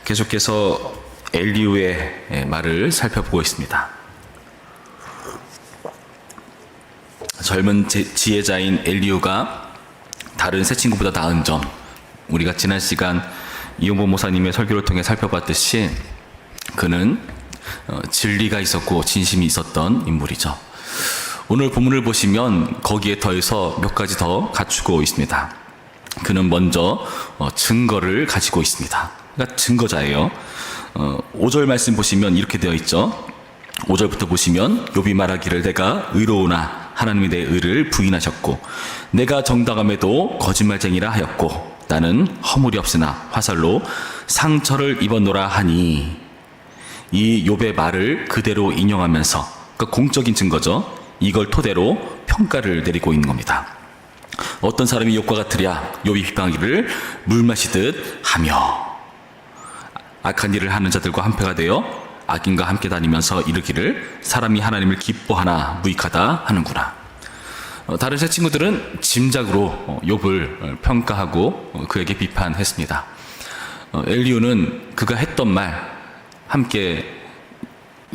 계속해서 엘리후의 말을 살펴보고 있습니다. 젊은 지혜자인 엘리후가 다른 세 친구보다 나은 점, 우리가 지난 시간 이용보 목사님의 설교를 통해 살펴봤듯이 그는 진리가 있었고 진심이 있었던 인물이죠. 오늘 본문을 보시면 거기에 더해서 몇 가지 더 갖추고 있습니다. 그는 먼저 증거를 가지고 있습니다. 그러니까 증거자예요. 5절 말씀 보시면 이렇게 되어 있죠. 5절부터 보시면 욥이 말하기를 내가 의로우나 하나님이 내 의를 부인하셨고 내가 정당함에도 거짓말쟁이라 하였고 나는 허물이 없으나 화살로 상처를 입었노라 하니, 이 욥의 말을 그대로 인용하면서, 그러니까 공적인 증거죠. 이걸 토대로 평가를 내리고 있는 겁니다. 어떤 사람이 욥과 같으랴 욥이 비방하기를 물 마시듯 하며, 악한 일을 하는 자들과 한패가 되어 악인과 함께 다니면서 이르기를 사람이 하나님을 기뻐하나 무익하다 하는구나. 다른 세 친구들은 짐작으로 욥을 평가하고 그에게 비판했습니다. 엘리후는 그가 했던 말, 함께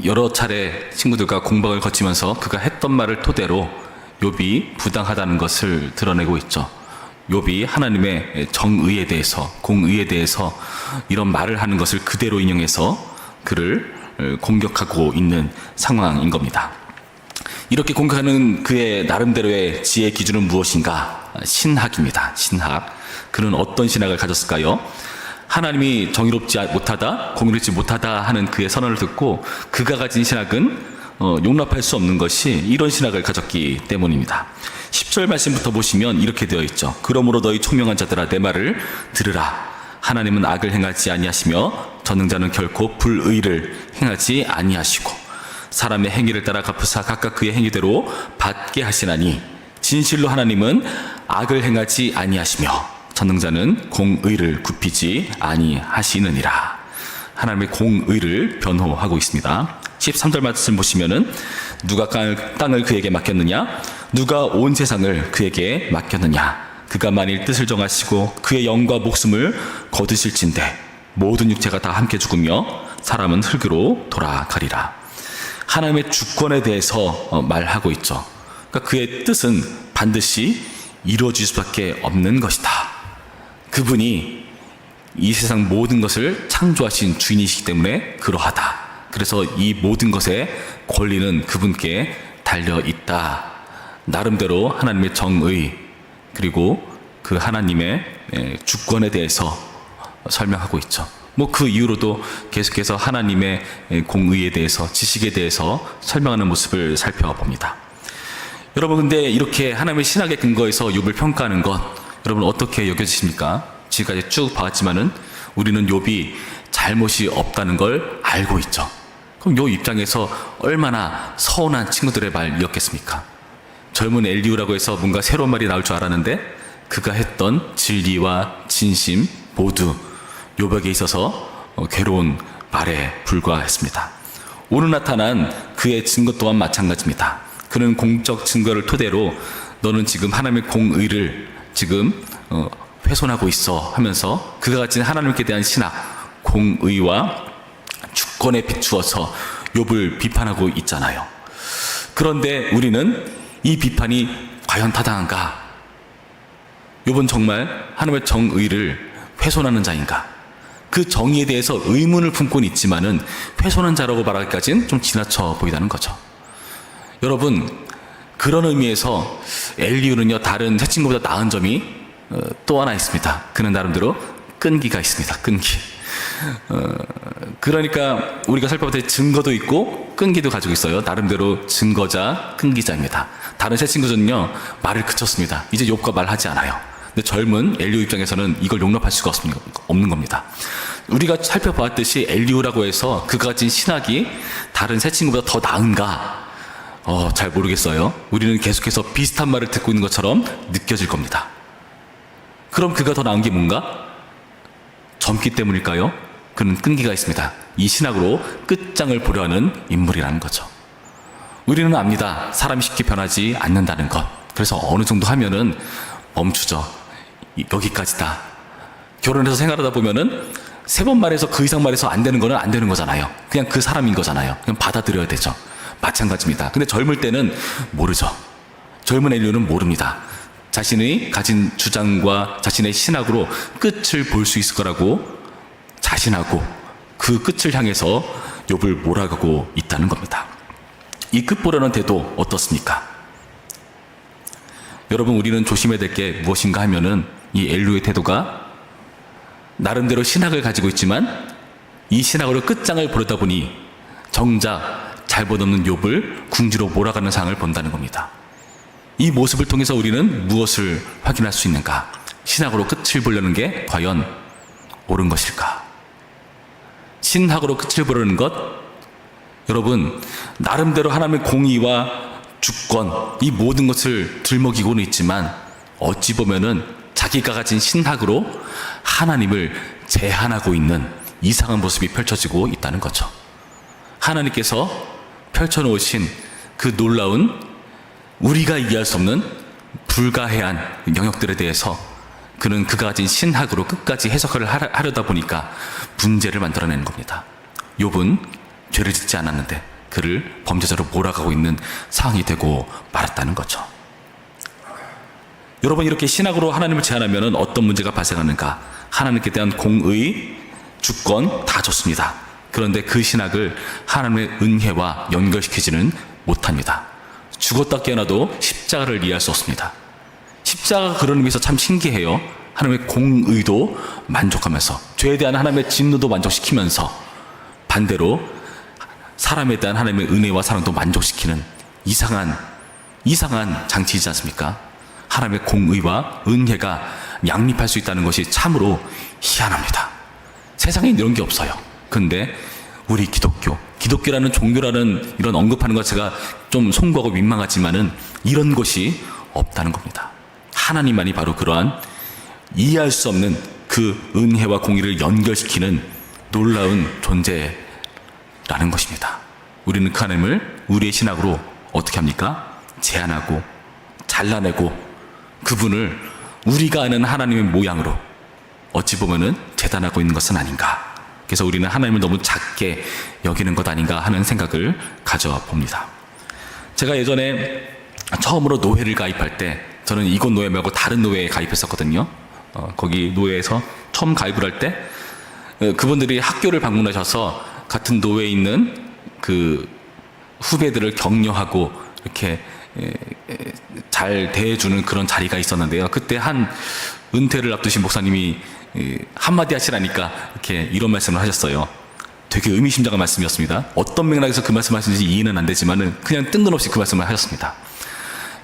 여러 차례 친구들과 공방을 거치면서 그가 했던 말을 토대로 욥이 부당하다는 것을 드러내고 있죠. 욥이 하나님의 정의에 대해서, 공의에 대해서 이런 말을 하는 것을 그대로 인용해서 그를 공격하고 있는 상황인 겁니다. 이렇게 공격하는 그의 나름대로의 지혜 기준은 무엇인가? 신학입니다. 신학. 그는 어떤 신학을 가졌을까요? 하나님이 정의롭지 못하다, 공의롭지 못하다 하는 그의 선언을 듣고 그가 가진 신학은 용납할 수 없는 것이 이런 신학을 가졌기 때문입니다. 10절 말씀부터 보시면 이렇게 되어 있죠. 그러므로 너희 총명한 자들아 내 말을 들으라. 하나님은 악을 행하지 아니하시며 전능자는 결코 불의를 행하지 아니하시고 사람의 행위를 따라 갚으사 각각 그의 행위대로 받게 하시나니 진실로 하나님은 악을 행하지 아니하시며 전능자는 공의를 굽히지 아니하시느니라. 하나님의 공의를 변호하고 있습니다. 13절 말씀 보시면은 누가 땅을 그에게 맡겼느냐? 누가 온 세상을 그에게 맡겼느냐? 그가 만일 뜻을 정하시고 그의 영과 목숨을 거두실진대 모든 육체가 다 함께 죽으며 사람은 흙으로 돌아가리라. 하나님의 주권에 대해서 말하고 있죠. 그러니까 그의 뜻은 반드시 이루어질 수밖에 없는 것이다. 그분이 이 세상 모든 것을 창조하신 주인이시기 때문에 그러하다. 그래서 이 모든 것의 권리는 그분께 달려 있다. 나름대로 하나님의 정의, 그리고 그 하나님의 주권에 대해서 설명하고 있죠. 그 이후로도 계속해서 하나님의 공의에 대해서, 지식에 대해서 설명하는 모습을 살펴봅니다. 여러분, 근데 이렇게 하나님의 신학의 근거에서 욥을 평가하는 것, 여러분 어떻게 여겨지십니까? 지금까지 쭉 봐왔지만은 우리는 욥이 잘못이 없다는 걸 알고 있죠. 그럼 욥 입장에서 얼마나 서운한 친구들의 말이었겠습니까? 젊은 엘리후라고 해서 뭔가 새로운 말이 나올 줄 알았는데 그가 했던 진리와 진심 모두 욥에게 있어서 괴로운 말에 불과했습니다. 오늘 나타난 그의 증거 또한 마찬가지입니다. 그는 공적 증거를 토대로 너는 지금 하나님의 공의를 지금 훼손하고 있어 하면서 그가 가진 하나님께 대한 신학, 공의와 주권에 비추어서 욥을 비판하고 있잖아요. 그런데 우리는 이 비판이 과연 타당한가? 욥은 정말 하나님의 정의를 훼손하는 자인가? 그 정의에 대해서 의문을 품고는 있지만은 훼손한 자라고 말하기까지는 좀 지나쳐 보인다는 거죠. 여러분, 그런 의미에서 엘리후는요 다른 세 친구보다 나은 점이 또 하나 있습니다. 그는 나름대로 끈기가 있습니다. 끈기. 그러니까 우리가 살펴볼 때 증거도 있고 끈기도 가지고 있어요. 나름대로 증거자, 끈기자입니다. 다른 세 친구들은요 말을 그쳤습니다. 이제 욥과 말하지 않아요. 근데 젊은 엘리후 입장에서는 이걸 용납할 수가 없는 겁니다. 우리가 살펴보았듯이 엘리후라고 해서 그가 가진 신학이 다른 세 친구보다 더 나은가? 잘 모르겠어요. 우리는 계속해서 비슷한 말을 듣고 있는 것처럼 느껴질 겁니다. 그럼 그가 더 나은 게 뭔가? 젊기 때문일까요? 그는 끈기가 있습니다. 이 신학으로 끝장을 보려 하는 인물이라는 거죠. 우리는 압니다. 사람이 쉽게 변하지 않는다는 것. 그래서 어느 정도 하면은 멈추죠. 여기까지다. 결혼해서 생활하다 보면은 3번 말해서 그 이상 말해서 안 되는 거는 안 되는 거잖아요. 그냥 그 사람인 거잖아요. 그냥 받아들여야 되죠. 마찬가지입니다. 근데 젊을 때는 모르죠. 젊은 엘리야는 모릅니다. 자신이 가진 주장과 자신의 신학으로 끝을 볼 수 있을 거라고 자신하고 그 끝을 향해서 욥을 몰아가고 있다는 겁니다. 이 끝 보려는 태도 어떻습니까? 여러분, 우리는 조심해야 될 게 무엇인가 하면은 이 엘리야의 태도가 나름대로 신학을 가지고 있지만 이 신학으로 끝장을 보려다 보니 정작 잘못 없는 욥을 궁지로 몰아가는 상황을 본다는 겁니다. 이 모습을 통해서 우리는 무엇을 확인할 수 있는가? 신학으로 끝을 보려는 게 과연 옳은 것일까? 신학으로 끝을 보려는 것, 여러분, 나름대로 하나님의 공의와 주권, 이 모든 것을 들먹이고는 있지만 어찌 보면은 자기가 가진 신학으로 하나님을 제한하고 있는 이상한 모습이 펼쳐지고 있다는 거죠. 하나님께서 펼쳐놓으신 그 놀라운, 우리가 이해할 수 없는 불가해한 영역들에 대해서 그는 그가 가진 신학으로 끝까지 해석을 하려다 보니까 문제를 만들어내는 겁니다. 욥은 죄를 짓지 않았는데 그를 범죄자로 몰아가고 있는 상황이 되고 말았다는 거죠. 여러분, 이렇게 신학으로 하나님을 제한하면 어떤 문제가 발생하는가? 하나님께 대한 공의, 주권 다 좋습니다. 그런데 그 신학을 하나님의 은혜와 연결시키지는 못합니다. 죽었다 깨어나도 십자가를 이해할 수 없습니다. 십자가가 그런 의미에서 참 신기해요. 하나님의 공의도 만족하면서 죄에 대한 하나님의 진노도 만족시키면서 반대로 사람에 대한 하나님의 은혜와 사랑도 만족시키는 이상한 장치이지 않습니까? 하나님의 공의와 은혜가 양립할 수 있다는 것이 참으로 희한합니다. 세상에 이런 게 없어요. 근데 우리 기독교라는 종교라는 이런 언급하는 것 제가 좀 송구하고 민망하지만은 이런 것이 없다는 겁니다. 하나님만이 바로 그러한 이해할 수 없는 그 은혜와 공의를 연결시키는 놀라운 존재라는 것입니다. 우리는 그 하나님을 우리의 신학으로 어떻게 합니까? 제한하고 잘라내고 그분을 우리가 아는 하나님의 모양으로 어찌 보면은 재단하고 있는 것은 아닌가. 그래서 우리는 하나님을 너무 작게 여기는 것 아닌가 하는 생각을 가져봅니다. 제가 예전에 처음으로 노회를 가입할 때 저는 이곳 노회 말고 다른 노회에 가입했었거든요. 거기 노회에서 처음 가입을 할 때 그분들이 학교를 방문하셔서 같은 노회에 있는 그 후배들을 격려하고 이렇게 잘 대해주는 그런 자리가 있었는데요. 그때 한 은퇴를 앞두신 목사님이 한마디 하시라니까 이렇게 이런 말씀을 하셨어요. 되게 의미심장한 말씀이었습니다. 어떤 맥락에서 그 말씀 하시는지 이해는 안 되지만은 그냥 뜬금없이 그 말씀을 하셨습니다.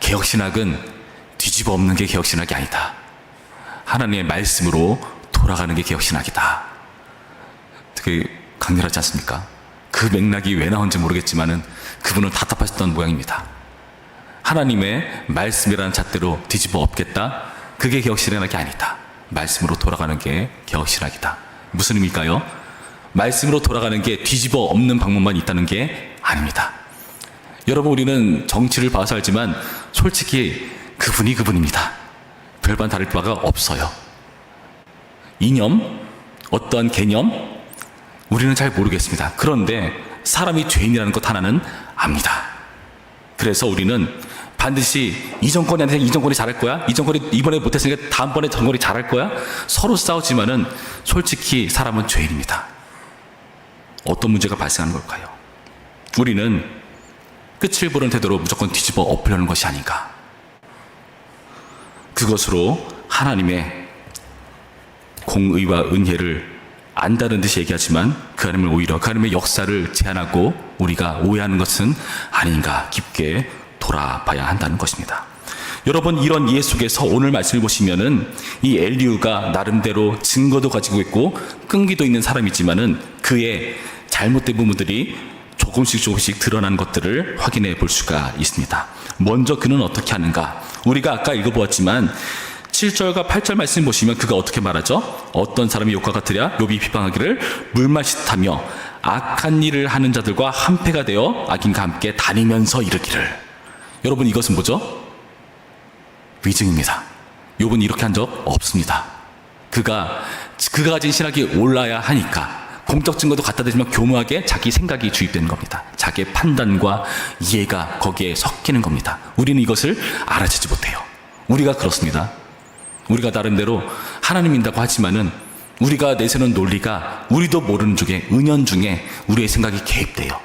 개혁신학은 뒤집어 엎는 게 개혁신학이 아니다. 하나님의 말씀으로 돌아가는 게 개혁신학이다. 되게 강렬하지 않습니까? 그 맥락이 왜 나온지 모르겠지만은 그분은 답답하셨던 모양입니다. 하나님의 말씀이라는 잣대로 뒤집어 엎겠다? 그게 개혁신학이 아니다. 말씀으로 돌아가는 게 개혁신학이다. 무슨 의미일까요? 말씀으로 돌아가는 게 뒤집어 엎는 방법만 있다는 게 아닙니다. 여러분, 우리는 정치를 봐서 알지만 솔직히 그분이 그분입니다. 별반 다를 바가 없어요. 이념, 어떠한 개념, 우리는 잘 모르겠습니다. 그런데 사람이 죄인이라는 것 하나는 압니다. 그래서 우리는 반드시 이 정권이 이 정권이 잘할 거야? 이 정권이 이번에 못했으니까 다음번에 정권이 잘할 거야? 서로 싸우지만은 솔직히 사람은 죄인입니다. 어떤 문제가 발생하는 걸까요? 우리는 끝을 보는 태도로 무조건 뒤집어 엎으려는 것이 아닌가. 그것으로 하나님의 공의와 은혜를 안다는 듯이 얘기하지만 그 하나님을 오히려 그 하나님의 역사를 제한하고 우리가 오해하는 것은 아닌가 깊게 돌아봐야 한다는 것입니다. 여러분, 이런 이해 속에서 오늘 말씀을 보시면은 이 엘리후가 나름대로 증거도 가지고 있고 끈기도 있는 사람이지만은 그의 잘못된 부분들이 조금씩 드러난 것들을 확인해 볼 수가 있습니다. 먼저 그는 어떻게 하는가? 우리가 아까 읽어보았지만 7절과 8절 말씀 보시면 그가 어떻게 말하죠? 어떤 사람이 욕과 같으랴? 욥이 비방하기를 물맛이타며 악한 일을 하는 자들과 한패가 되어 악인과 함께 다니면서 이르기를. 여러분, 이것은 뭐죠? 위증입니다. 욥은 이렇게 한 적 없습니다. 그가 그가 가진 신학이 올라야 하니까 공적 증거도 갖다 대지만 교묘하게 자기 생각이 주입되는 겁니다. 자기의 판단과 이해가 거기에 섞이는 겁니다. 우리는 이것을 알아채지 못해요. 우리가 그렇습니다. 우리가 나름대로 하나님 믿는다고 하지만은 우리가 내세우는 논리가 우리도 모르는 중에 은연중에 우리의 생각이 개입돼요.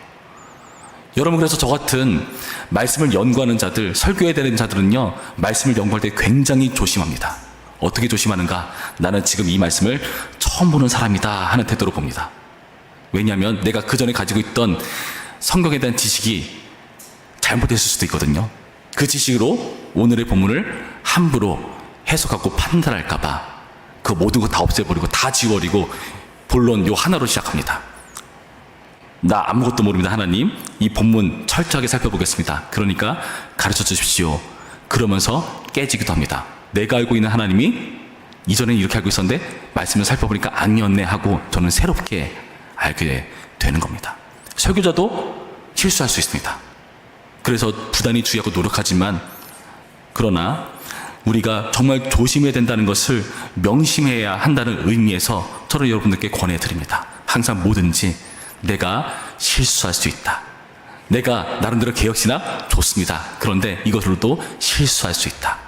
여러분, 그래서 저 같은 말씀을 연구하는 자들, 설교해야 되는 자들은요, 말씀을 연구할 때 굉장히 조심합니다. 어떻게 조심하는가? 나는 지금 이 말씀을 처음 보는 사람이다 하는 태도로 봅니다. 왜냐하면 내가 그 전에 가지고 있던 성경에 대한 지식이 잘못됐을 수도 있거든요. 그 지식으로 오늘의 본문을 함부로 해석하고 판단할까봐 그 모든 거 다 없애버리고 다 지워버리고 본론 요 하나로 시작합니다. 나 아무것도 모릅니다. 하나님, 이 본문 철저하게 살펴보겠습니다. 그러니까 가르쳐 주십시오. 그러면서 깨지기도 합니다. 내가 알고 있는 하나님이 이전엔 이렇게 알고 있었는데 말씀을 살펴보니까 아니었네 하고 저는 새롭게 알게 되는 겁니다. 설교자도 실수할 수 있습니다. 그래서 부단히 주의하고 노력하지만, 그러나 우리가 정말 조심해야 된다는 것을 명심해야 한다는 의미에서 저는 여러분들께 권해드립니다. 항상 뭐든지 내가 실수할 수 있다. 내가 나름대로 개혁신학 좋습니다. 그런데 이것으로도 실수할 수 있다.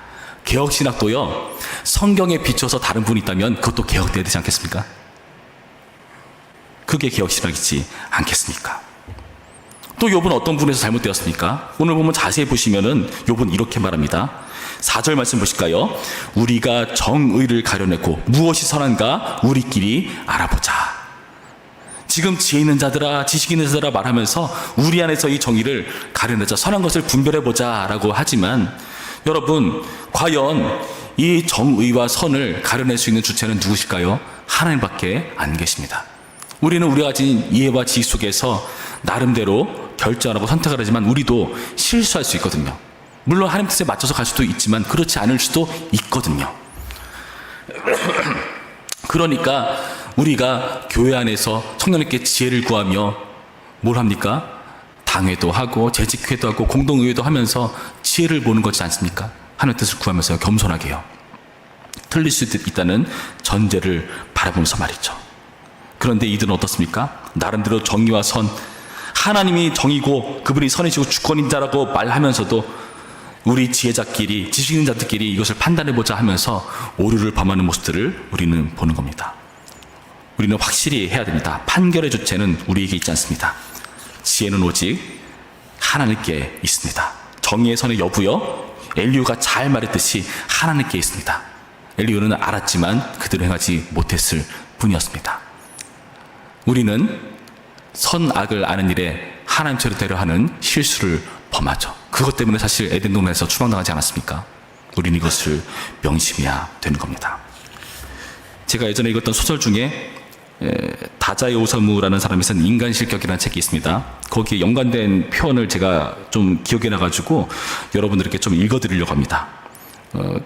개혁신학도요, 성경에 비춰서 다른 분이 있다면 그것도 개혁돼야 되지 않겠습니까? 그게 개혁신학이지 않겠습니까? 또 욥은 어떤 부분에서 잘못되었습니까? 오늘 보면 자세히 보시면은 욥은 이렇게 말합니다. 4절 말씀 보실까요? 우리가 정의를 가려내고 무엇이 선한가 우리끼리 알아보자. 지금 지혜 있는 자들아, 지식 있는 자들아 말하면서 우리 안에서 이 정의를 가려내자, 선한 것을 분별해보자 라고 하지만, 여러분, 과연 이 정의와 선을 가려낼 수 있는 주체는 누구실까요? 하나님밖에 안 계십니다. 우리는 우리가 가진 이해와 지식 속에서 나름대로 결정을 하고 선택을 하지만 우리도 실수할 수 있거든요. 물론 하나님 뜻에 맞춰서 갈 수도 있지만 그렇지 않을 수도 있거든요. 그러니까 우리가 교회 안에서 성령님께 지혜를 구하며 뭘 합니까? 당회도 하고 재직회도 하고 공동의회도 하면서 지혜를 보는 것이지 않습니까? 하나님 뜻을 구하면서 겸손하게요. 틀릴 수도 있다는 전제를 바라보면서 말이죠. 그런데 이들은 어떻습니까? 나름대로 정의와 선, 하나님이 정의고 그분이 선이시고 주권인 자라고 말하면서도 우리 지혜자끼리, 지식 있는 자들끼리 이것을 판단해보자 하면서 오류를 범하는 모습들을 우리는 보는 겁니다. 우리는 확실히 해야 됩니다. 판결의 주체는 우리에게 있지 않습니다. 지혜는 오직 하나님께 있습니다. 정의의 선의 여부요, 엘리후가 잘 말했듯이 하나님께 있습니다. 엘리후는 알았지만 그대로 행하지 못했을 뿐이었습니다. 우리는 선악을 아는 일에 하나님처럼 되려 하는 실수를 범하죠. 그것 때문에 사실 에덴 동산에서 추방당하지 않았습니까? 우리는 이것을 명심해야 되는 겁니다. 제가 예전에 읽었던 소설 중에 다자의 오사무라는 사람이 쓴 인간실격이라는 책이 있습니다. 거기에 연관된 표현을 제가 좀 기억해 놔가지고 여러분들께 좀 읽어드리려고 합니다.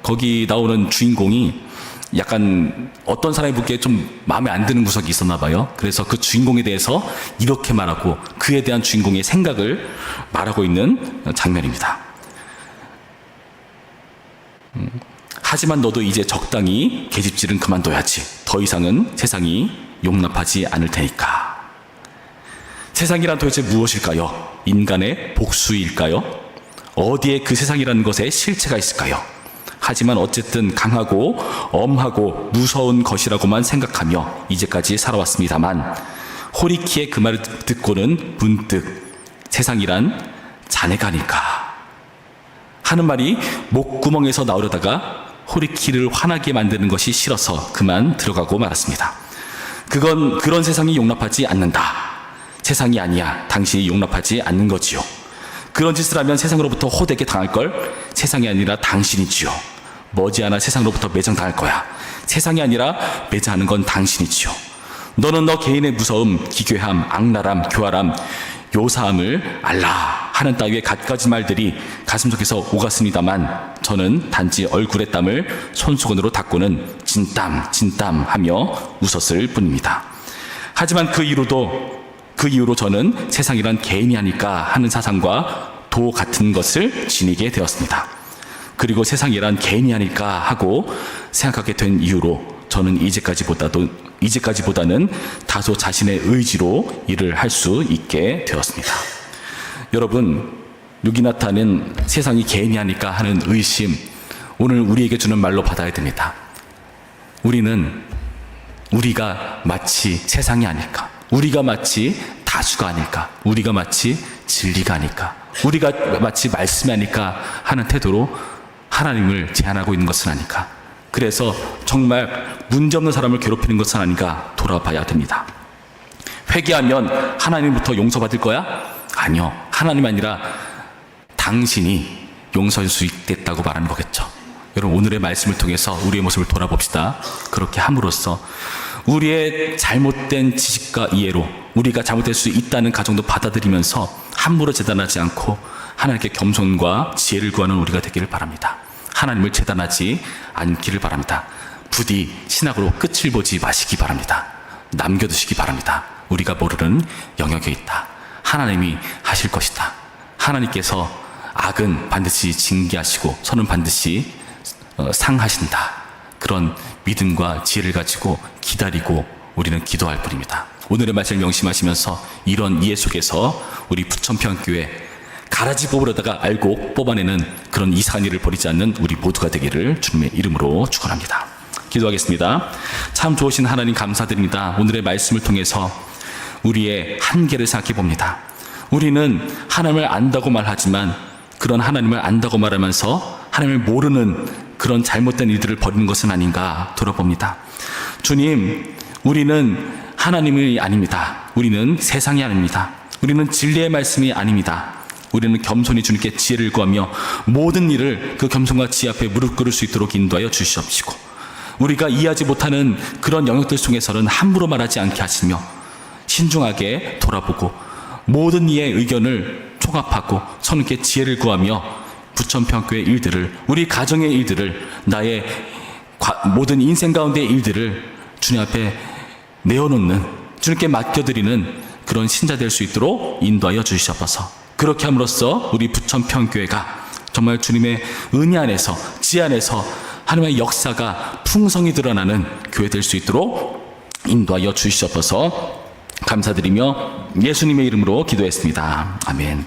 거기 나오는 주인공이 약간 어떤 사람이 보기에 좀 마음에 안 드는 구석이 있었나 봐요. 그래서 그 주인공에 대해서 이렇게 말하고 그에 대한 주인공의 생각을 말하고 있는 장면입니다. 하지만 너도 이제 적당히 계집질은 그만둬야지. 더 이상은 세상이 용납하지 않을 테니까. 세상이란 도대체 무엇일까요? 인간의 복수일까요? 어디에 그 세상이라는 것에 실체가 있을까요? 하지만 어쨌든 강하고 엄하고 무서운 것이라고만 생각하며 이제까지 살아왔습니다만, 호리키의 그 말을 듣고는 문득 세상이란 자네가 아닐까 하는 말이 목구멍에서 나오려다가 호리키를 화나게 만드는 것이 싫어서 그만 들어가고 말았습니다. 그건 그런 세상이 용납하지 않는다. 세상이 아니야. 당신이 용납하지 않는 거지요. 그런 짓을 하면 세상으로부터 호되게 당할 걸. 세상이 아니라 당신이지요. 머지않아 세상으로부터 매장당할 거야. 세상이 아니라 매장하는 건 당신이지요. 너는 너 개인의 무서움, 기괴함, 악랄함, 교활함, 요사함을 알라 하는 따위의 갖가지 말들이 가슴속에서 오갔습니다만, 저는 단지 얼굴의 땀을 손수건으로 닦고는 진땀 하며 웃었을 뿐입니다. 하지만 그 이후로 저는 세상이란 개인이 아닐까 하는 사상과 도 같은 것을 지니게 되었습니다. 그리고 세상이란 개인이 아닐까 하고 생각하게 된 이후로 저는 이제까지보다는 다소 자신의 의지로 일을 할 수 있게 되었습니다. 여러분, 유기나타는 세상이 개인이 하니까 하는 의심, 오늘 우리에게 주는 말로 받아야 됩니다. 우리가 마치 세상이 아닐까? 우리가 마치 다수가 아닐까? 우리가 마치 진리가 아닐까? 우리가 마치 말씀이 아닐까 하는 태도로 하나님을 제한하고 있는 것은 아닐까? 그래서 정말 문제없는 사람을 괴롭히는 것은 아닌가 돌아봐야 됩니다. 회개하면 하나님부터 용서받을 거야? 아니요. 하나님 아니라 당신이 용서할 수 있겠다고 말하는 거겠죠. 여러분, 오늘의 말씀을 통해서 우리의 모습을 돌아봅시다. 그렇게 함으로써 우리의 잘못된 지식과 이해로 우리가 잘못될 수 있다는 가정도 받아들이면서 함부로 재단하지 않고 하나님께 겸손과 지혜를 구하는 우리가 되기를 바랍니다. 하나님을 재단하지 않기를 바랍니다. 부디 신학으로 끝을 보지 마시기 바랍니다. 남겨두시기 바랍니다. 우리가 모르는 영역에 있다. 하나님이 하실 것이다. 하나님께서 악은 반드시 징계하시고 선은 반드시 상하신다. 그런 믿음과 지혜를 가지고 기다리고 우리는 기도할 뿐입니다. 오늘의 말씀을 명심하시면서 이런 이해 속에서 우리 부천평교회 가라지 뽑으려다가 알곡 뽑아내는 그런 이상한 일을 벌이지 않는 우리 모두가 되기를 주님의 이름으로 축원합니다. 기도하겠습니다. 참 좋으신 하나님 감사드립니다. 오늘의 말씀을 통해서 우리의 한계를 생각해 봅니다. 우리는 하나님을 안다고 말하지만 그런 하나님을 안다고 말하면서 하나님을 모르는 그런 잘못된 일들을 벌이는 것은 아닌가 돌아봅니다. 주님, 우리는 하나님이 아닙니다. 우리는 세상이 아닙니다. 우리는 진리의 말씀이 아닙니다. 우리는 겸손히 주님께 지혜를 구하며 모든 일을 그 겸손과 지혜 앞에 무릎 꿇을 수 있도록 인도하여 주시옵시고, 우리가 이해하지 못하는 그런 영역들 속에서는 함부로 말하지 않게 하시며 신중하게 돌아보고 모든 이의 의견을 총합하고 선님께 지혜를 구하며 부천평교의 일들을, 우리 가정의 일들을, 나의 모든 인생 가운데의 일들을 주님 앞에 내어놓는, 주님께 맡겨드리는 그런 신자 될 수 있도록 인도하여 주시옵소서. 그렇게 함으로써 우리 부천평교회가 정말 주님의 은혜 안에서, 지혜 안에서 하나님의 역사가 풍성히 드러나는 교회 될 수 있도록 인도하여 주시옵소서. 감사드리며 예수님의 이름으로 기도했습니다. 아멘.